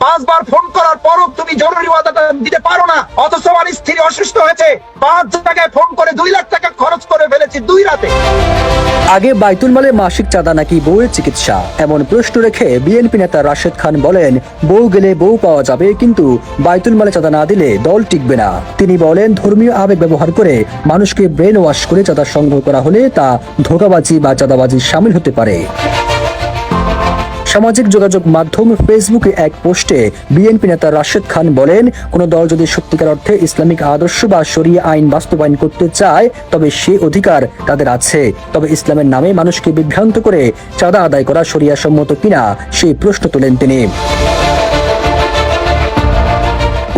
5 বার phone করার পরও তুমি জরুরি ওয়াদাটা দিতে পারো না। অথচ আমার স্ত্রী অসুস্থ হয়েছে, 5 জায়গায় ফোন করে 2 লাখ টাকা খরচ করে ফেলেছি 2 রাতে। আগে বাইতুল মালে মাসিক চাঁদা নাকি বউয়ের চিকিৎসা, এমন প্রশ্ন রেখে বিএনপি নেতা রাশেদ খান বলেন, বউ গেলে বউ পাওয়া যাবে, কিন্তু বাইতুল মালে চাঁদা না দিলে দল টিকবে না। তিনি বলেন, ধর্মীয় আবেগ ব্যবহার করে মানুষকে ব্রেন ওয়াশ করে চাঁদা সংগ্রহ করা হলে তা ধোঁকাবাজি বা চাঁদাবাজি শামিল হতে পারে। সামাজিক যোগাযোগ মাধ্যম ফেসবুকে এক পোস্টে বিএনপি নেতা রাশেদ খান বলেন, কোন দল যদি সত্যিকার অর্থে ইসলামিক আদর্শ বা শরিয়া আইন বাস্তবায়ন করতে চায় তবে সে অধিকার তাদের আছে। তবে ইসলামের নামে মানুষকে বিভ্রান্ত করে চাঁদা আদায় করা শরিয়া সম্মত কিনা সেই প্রশ্ন তোলেন তিনি।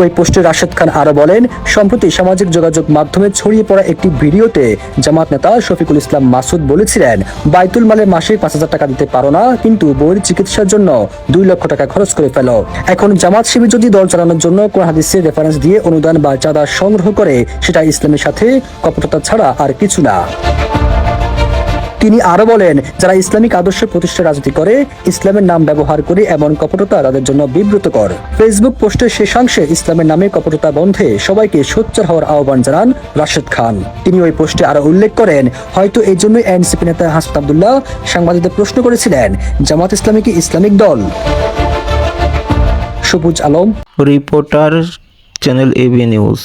ওই পোস্টে রাশেদ খান আরো বলেন, সম্প্রতি সামাজিক যোগাযোগ মাধ্যমে ছড়িয়ে পড়া একটি ভিডিওতে জামাত নেতা শফিকুল ইসলাম মাসুদ বলেছিলেন, বাইতুল মালে মাসে 5,000 টাকা দিতে পারো না, কিন্তু বউয়ের চিকিৎসার জন্য 2 লক্ষ টাকা খরচ করে ফেলো। এখন জামাত শিবির যদি দল চালানোর জন্য কোন হাদিসের রেফারেন্স দিয়ে অনুদান বা চাঁদা সংগ্রহ করে, সেটা ইসলামের সাথে কপটতা ছাড়া আর কিছু না। তিনি আরো বলেন, যারা ইসলামিক আদর্শ প্রতিষ্ঠা রাজনীতি করে, ইসলামের নাম ব্যবহার করে এমন কপটতা তাদের জন্য বিব্রতকর। ফেসবুক পোস্টের শেষাংশে ইসলামের নামে কপটতা বন্ধে সবাইকে সোচ্চার হওয়ার আহ্বান জানান রাশেদ খান। তিনি ওই পোস্টে আরো উল্লেখ করেন, হয়তো এই জন্যই এনসিপি নেতা হাসনাত আব্দুল্লাহ সাংবাদিকদের প্রশ্ন করেছিলেন, জামাত ইসলামী কি ইসলামিক দল? Sabuj Alam, reporter, channel AB news.